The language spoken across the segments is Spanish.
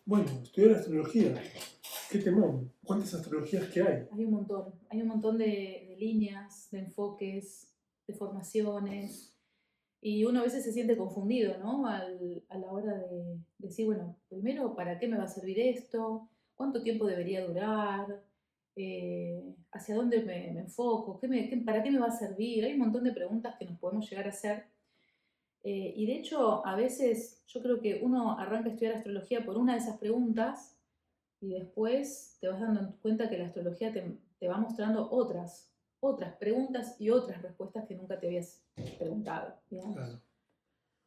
Bueno, estudiar astrología. Qué temón. ¿Cuántas astrologías que hay? Hay un montón de líneas, de enfoques, de formaciones, y uno a veces se siente confundido, ¿no? A la hora de decir, bueno, primero, ¿para qué me va a servir esto? ¿Cuánto tiempo debería durar? ¿Hacia dónde me enfoco? ¿Para qué me va a servir? Hay un montón de preguntas que nos podemos llegar a hacer. Y de hecho, a veces yo creo que uno arranca a estudiar astrología por una de esas preguntas y después te vas dando cuenta que la astrología te va mostrando otras preguntas y otras respuestas que nunca te habías preguntado, digamos, Claro.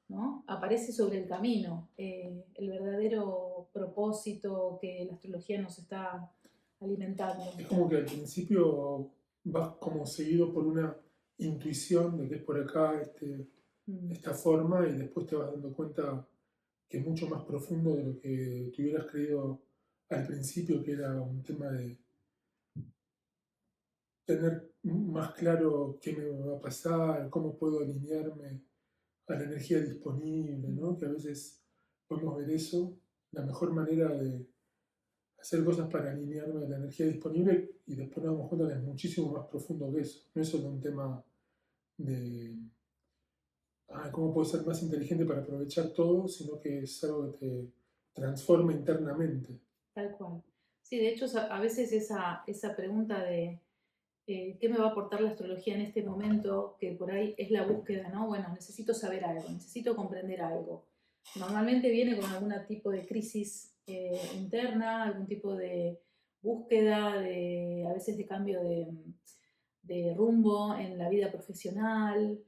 ¿no? Aparece sobre el camino el verdadero propósito que la astrología nos está alimentando. Es como que al principio vas como seguido por una intuición de que es por acá Mm, esta forma y después te vas dando cuenta que es mucho más profundo de lo que te hubieras creído al principio, que era un tema de tener más claro qué me va a pasar, cómo puedo alinearme a la energía disponible, mm. ¿no? Que a veces podemos ver eso, la mejor manera de hacer cosas para alinearme a la energía disponible y después nos damos cuenta que es muchísimo más profundo que eso. No es solo un tema de cómo puedo ser más inteligente para aprovechar todo, sino que es algo que te transforma internamente. Tal cual. Sí, de hecho, a veces esa pregunta de qué me va a aportar la astrología en este momento, que por ahí es la búsqueda, ¿no? Bueno, necesito saber algo, necesito comprender algo. Normalmente viene con algún tipo de crisis interna, algún tipo de búsqueda, a veces de cambio de rumbo en la vida profesional,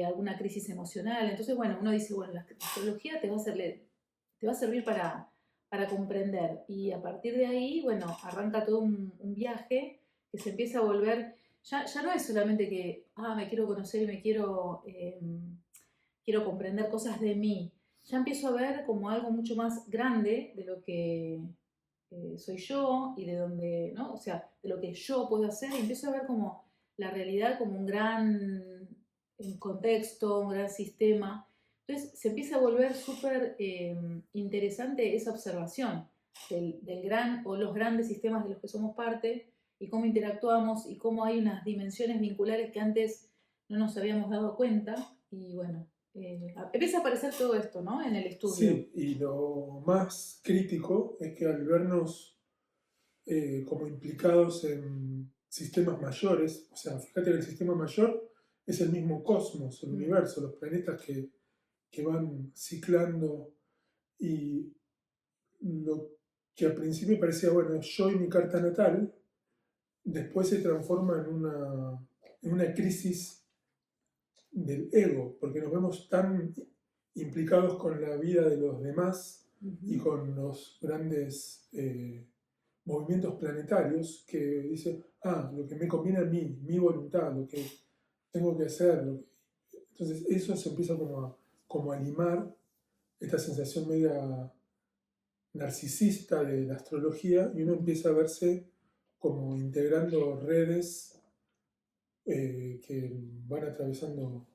alguna crisis emocional. Entonces, bueno, uno dice, bueno, la astrología te va a servir para comprender. Y a partir de ahí, bueno, arranca todo un viaje que se empieza a volver, ya no es solamente que, me quiero conocer y quiero comprender cosas de mí. Ya empiezo a ver como algo mucho más grande de lo que soy yo y de donde, ¿no? O sea, de lo que yo puedo hacer y empiezo a ver como la realidad como un gran contexto, un gran sistema. Entonces se empieza a volver súper interesante esa observación del gran o los grandes sistemas de los que somos parte y cómo interactuamos y cómo hay unas dimensiones vinculares que antes no nos habíamos dado cuenta. Y bueno, empieza a aparecer todo esto, ¿no? En el estudio. Sí, y lo más crítico es que al vernos como implicados en sistemas mayores, o sea, fíjate que el sistema mayor es el mismo cosmos, el Mm, universo, los planetas que van ciclando y lo que al principio parecía, bueno, yo y mi carta natal, después se transforma en una crisis del ego, porque nos vemos tan implicados con la vida de los demás y ujú. con los grandes movimientos planetarios que dice, lo que me conviene a mí, mi voluntad, lo que tengo que hacer. Entonces eso se empieza como a limar esta sensación media narcisista de la astrología y uno empieza a verse como integrando redes que van atravesando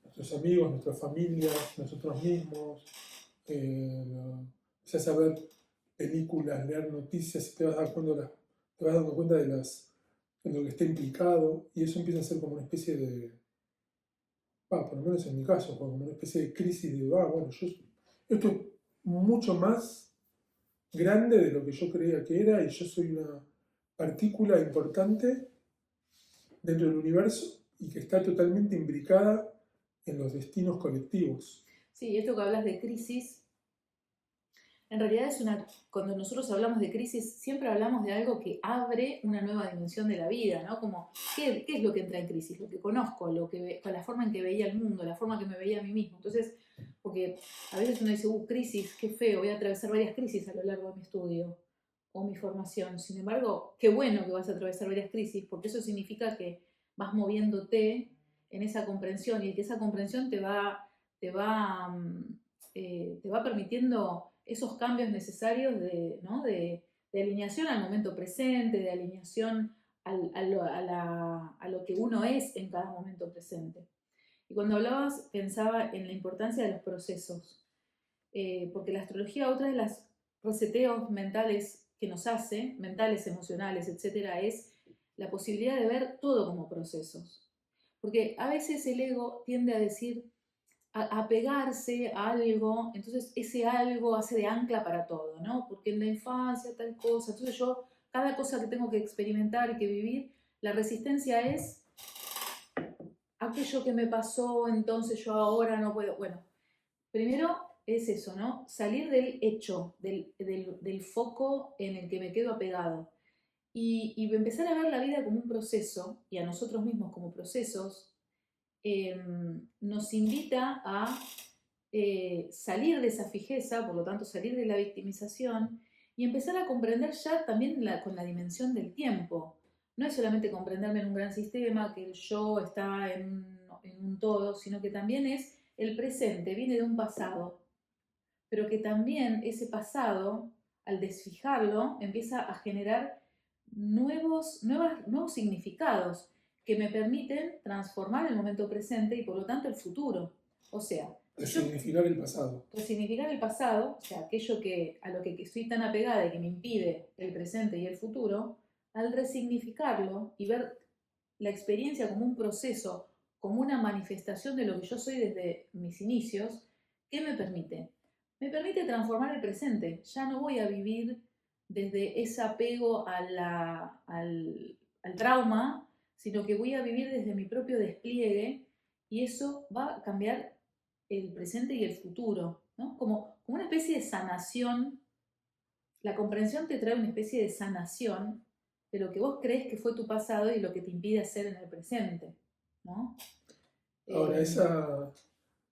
nuestros amigos, nuestras familias, nosotros mismos. Empiezas a ver películas, leer noticias y te vas dando cuenta de lo que está implicado y eso empieza a ser como una especie de, por lo menos en mi caso, como una especie de crisis de, bueno, esto es mucho más grande de lo que yo creía que era y yo soy una partícula importante dentro del universo y que está totalmente imbricada en los destinos colectivos. Sí, esto que hablas de crisis, en realidad cuando nosotros hablamos de crisis, siempre hablamos de algo que abre una nueva dimensión de la vida, ¿no? Como, ¿qué es lo que entra en crisis? Lo que conozco, con la forma en que veía el mundo, la forma que me veía a mí mismo. Entonces, porque a veces uno dice, crisis, qué feo, voy a atravesar varias crisis a lo largo de mi estudio o mi formación. Sin embargo, qué bueno que vas a atravesar varias crisis, porque eso significa que vas moviéndote en esa comprensión y que esa comprensión te va, te va permitiendo esos cambios necesarios ¿no? de alineación al momento presente, de alineación a lo que uno es en cada momento presente. Y cuando hablabas, pensaba en la importancia de los procesos, porque la astrología, otra de las reseteos mentales que nos hace, mentales, emocionales, etcétera, es la posibilidad de ver todo como procesos. Porque a veces el ego tiende a decir, a pegarse a algo, entonces ese algo hace de ancla para todo, ¿no? Porque en la infancia tal cosa, entonces yo, cada cosa que tengo que experimentar y que vivir, la resistencia es aquello que me pasó, entonces yo ahora no puedo. Bueno, primero es eso, ¿no? Salir del hecho, del foco en el que me quedo apegado. Y empezar a ver la vida como un proceso y a nosotros mismos como procesos, nos invita a salir de esa fijeza, por lo tanto salir de la victimización y empezar a comprender ya también con la dimensión del tiempo. No es solamente comprenderme en un gran sistema, que el yo está en un todo, sino que también es el presente, viene de un pasado, pero que también ese pasado, al desfijarlo, empieza a generar nuevos significados que me permiten transformar el momento presente y por lo tanto el futuro. O sea, Resignificar el pasado. resignificar el pasado, o sea, aquello a lo que estoy tan apegada y que me impide el presente y el futuro, al resignificarlo y ver la experiencia como un proceso, como una manifestación de lo que yo soy desde mis inicios, ¿qué me permite? Me permite transformar el presente. Ya no voy a vivir desde ese apego al trauma, sino que voy a vivir desde mi propio despliegue y eso va a cambiar el presente y el futuro, ¿no? Como una especie de sanación. La comprensión te trae una especie de sanación de lo que vos crees que fue tu pasado y lo que te impide hacer en el presente, ¿no? Ahora, Eh, esa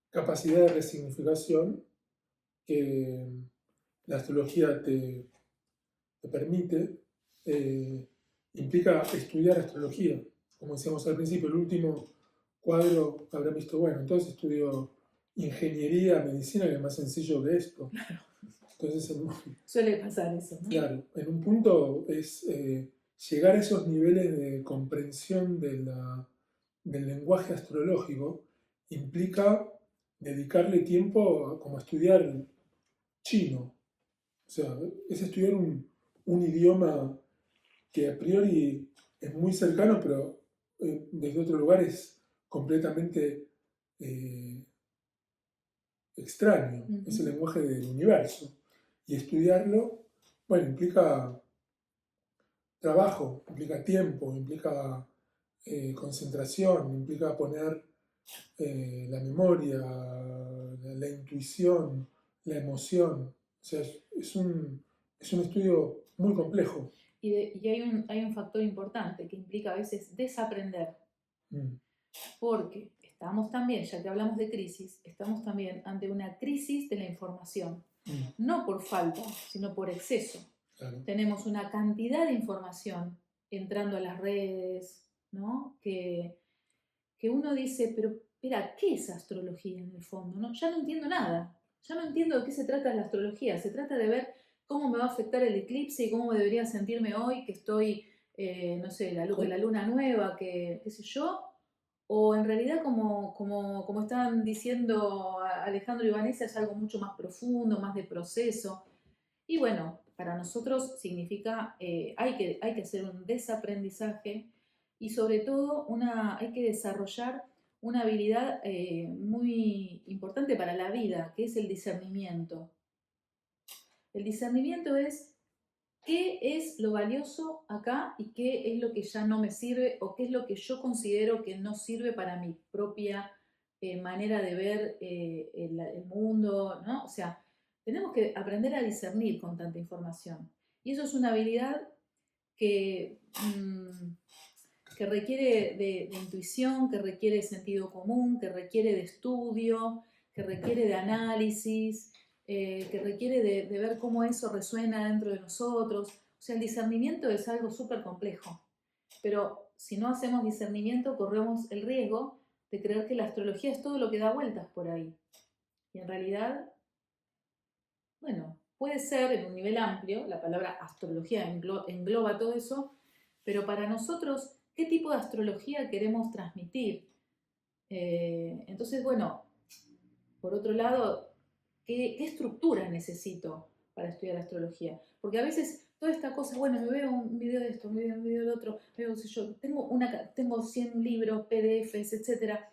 capacidad de resignificación que la astrología te permite, implica estudiar astrología. Como decíamos al principio, el último cuadro habrá visto, bueno, entonces estudio ingeniería, medicina, que es más sencillo que esto. Entonces, Suele pasar eso, ¿no? claro, en un punto es llegar a esos niveles de comprensión del lenguaje astrológico implica dedicarle tiempo como a estudiar chino. O sea, es estudiar un idioma que a priori es muy cercano, pero desde otro lugar es completamente eh, extraño. Es el Ujú. lenguaje del universo. Y estudiarlo, bueno, implica trabajo, implica tiempo, implica concentración, implica poner la memoria, la intuición, la emoción. O sea, es un estudio muy complejo. Y hay un factor importante que implica a veces desaprender, Mm, porque estamos también, ya que hablamos de crisis, estamos también ante una crisis de la información, mm, no por falta, sino por exceso. claro. Tenemos una cantidad de información entrando a las redes, ¿no? Que uno dice, pero espera, ¿qué es astrología en el fondo? ¿No? Ya no entiendo nada, ya no entiendo de qué se trata la astrología, se trata de ver cómo me va a afectar el eclipse y cómo debería sentirme hoy que estoy, no sé, la luna nueva, que, qué sé yo, o en realidad como estaban diciendo Alejandro y Vanessa, es algo mucho más profundo, más de proceso. Y bueno, para nosotros significa, hay que hacer un desaprendizaje y sobre todo hay que desarrollar una habilidad muy importante para la vida, que es el discernimiento. El discernimiento es qué es lo valioso acá y qué es lo que ya no me sirve o qué es lo que yo considero que no sirve para mi propia manera de ver el mundo, ¿no? O sea, tenemos que aprender a discernir con tanta información. Y eso es una habilidad que, que requiere de intuición, que requiere de sentido común, que requiere de estudio, que requiere de análisis, que requiere de ver cómo eso resuena dentro de nosotros. O sea, el discernimiento es algo súper complejo, pero si no hacemos discernimiento corremos el riesgo de creer que la astrología es todo lo que da vueltas por ahí. Y en realidad, bueno, puede ser en un nivel amplio, la palabra astrología engloba todo eso, pero para nosotros, ¿qué tipo de astrología queremos transmitir? Entonces, bueno, por otro lado, ¿qué estructura necesito para estudiar astrología. Porque a veces toda esta cosa, bueno, me veo un video de esto, me veo un video del otro, veo, si yo tengo 100 libros, PDFs, etcétera.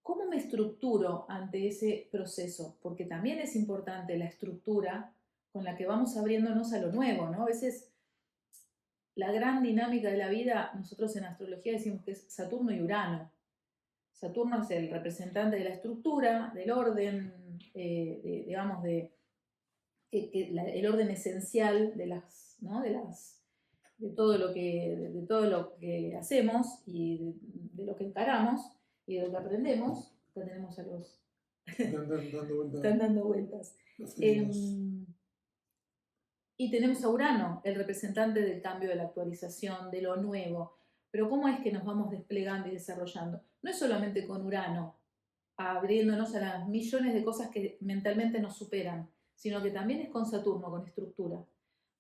¿Cómo me estructuro ante ese proceso? Porque también es importante la estructura con la que vamos abriéndonos a lo nuevo, ¿no? A veces la gran dinámica de la vida, nosotros en astrología decimos que es Saturno y Urano. Saturno es el representante de la estructura, del orden, digamos, el orden esencial de las, ¿no? de todo lo que hacemos y de lo que encaramos y de lo que aprendemos. Acá tenemos a los están dando vueltas. Y tenemos a Urano, el representante del cambio, de la actualización, de lo nuevo. Pero ¿cómo es que nos vamos desplegando y desarrollando? No es solamente con Urano, abriéndonos a las millones de cosas que mentalmente nos superan, sino que también es con Saturno, con estructura.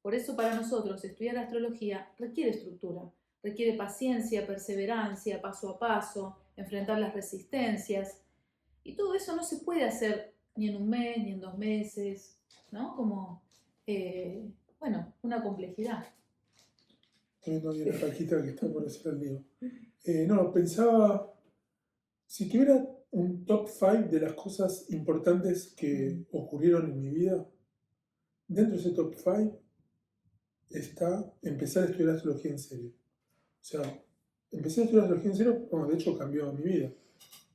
Por eso para nosotros estudiar astrología requiere estructura, requiere paciencia, perseverancia, paso a paso, enfrentar las resistencias. Y todo eso no se puede hacer ni en un mes, ni en 2 meses, ¿no? Como, bueno, una complejidad. No hay una Paquita que está por hacer el lío. No, pensaba, si tuviera un top 5 de las cosas importantes que ocurrieron en mi vida, dentro de ese top 5 está empezar a estudiar astrología en serio. O sea, empecé a estudiar astrología en serio, bueno, de hecho cambió mi vida,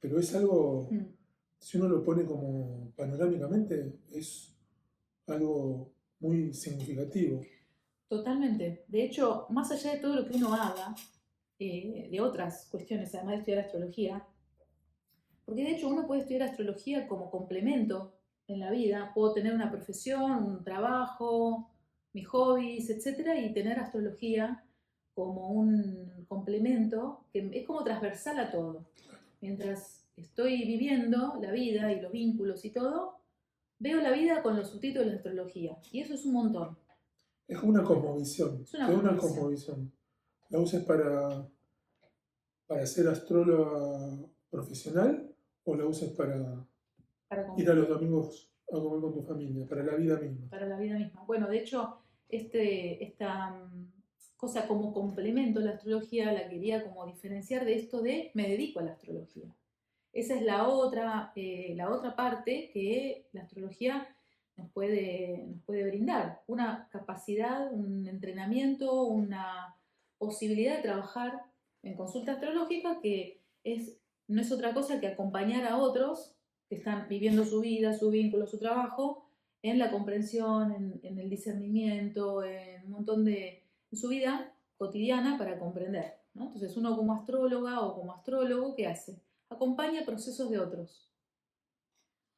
pero es algo, si uno lo pone como panorámicamente, es algo muy significativo. Totalmente. De hecho, más allá de todo lo que uno haga, de otras cuestiones, además de estudiar astrología, porque de hecho uno puede estudiar astrología como complemento en la vida. Puedo tener una profesión, un trabajo, mis hobbies, etcétera, y tener astrología como un complemento que es como transversal a todo. Mientras estoy viviendo la vida y los vínculos y todo, veo la vida con los subtítulos de astrología. Y eso es un montón. Es como una cosmovisión. Es una cosmovisión. La usas para ser astróloga profesional o la usas para ir a los domingos a comer con tu familia, para la vida misma. Para la vida misma. Bueno, de hecho, esta cosa como complemento a la astrología la quería como diferenciar de esto de me dedico a la astrología. Esa es la otra parte que la astrología nos puede brindar. Una capacidad, un entrenamiento, una posibilidad de trabajar en consulta astrológica que no es otra cosa que acompañar a otros que están viviendo su vida, su vínculo, su trabajo, en la comprensión, en el discernimiento, en un montón en su vida cotidiana para comprender, ¿no? Entonces uno como astróloga o como astrólogo, ¿qué hace? Acompaña procesos de otros.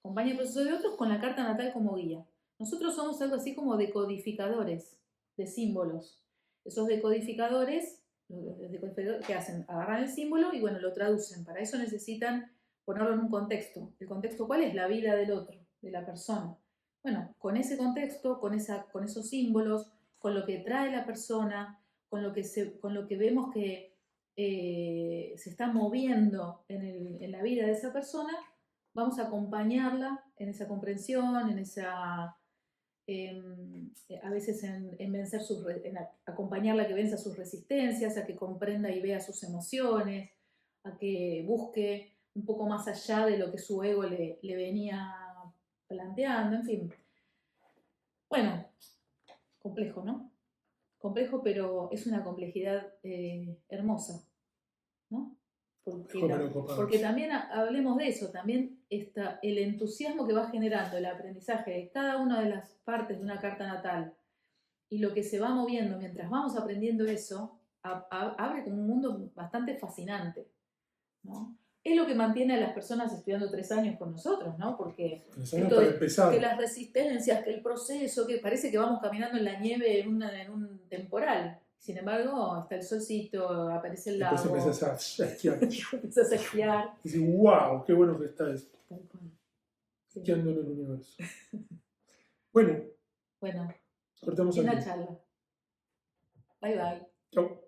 Acompaña procesos de otros con la carta natal como guía. Nosotros somos algo así como decodificadores de símbolos. Esos decodificadores, ¿qué hacen? Agarran el símbolo y bueno, lo traducen. Para eso necesitan ponerlo en un contexto. ¿El contexto cuál es? La vida del otro, de la persona. Bueno, con ese contexto, con esos símbolos, con lo que trae la persona, con lo que vemos que se está moviendo en la vida de esa persona, vamos a acompañarla en esa comprensión, en esa, a veces en vencer acompañarla a que venza sus resistencias, a que comprenda y vea sus emociones, a que busque un poco más allá de lo que su ego le venía planteando, en fin. Bueno, complejo, ¿no? Complejo, pero es una complejidad hermosa, ¿no? Porque también hablemos de eso, también está el entusiasmo que va generando el aprendizaje de cada una de las partes de una carta natal y lo que se va moviendo mientras vamos aprendiendo eso, abre como un mundo bastante fascinante, ¿no? Es lo que mantiene a las personas estudiando 3 años con nosotros, ¿no? Porque que las resistencias, que el proceso, que parece que vamos caminando en la nieve en un temporal. Sin embargo, está el solcito, aparece el lago. Después empezás a esquiar. Empezás a esquiar. Y dices, wow, qué bueno que está esto. Tal cual. Sí. Esquiando en el universo. Bueno. Bueno. Cortamos aquí. Una charla. Bye bye. Chau.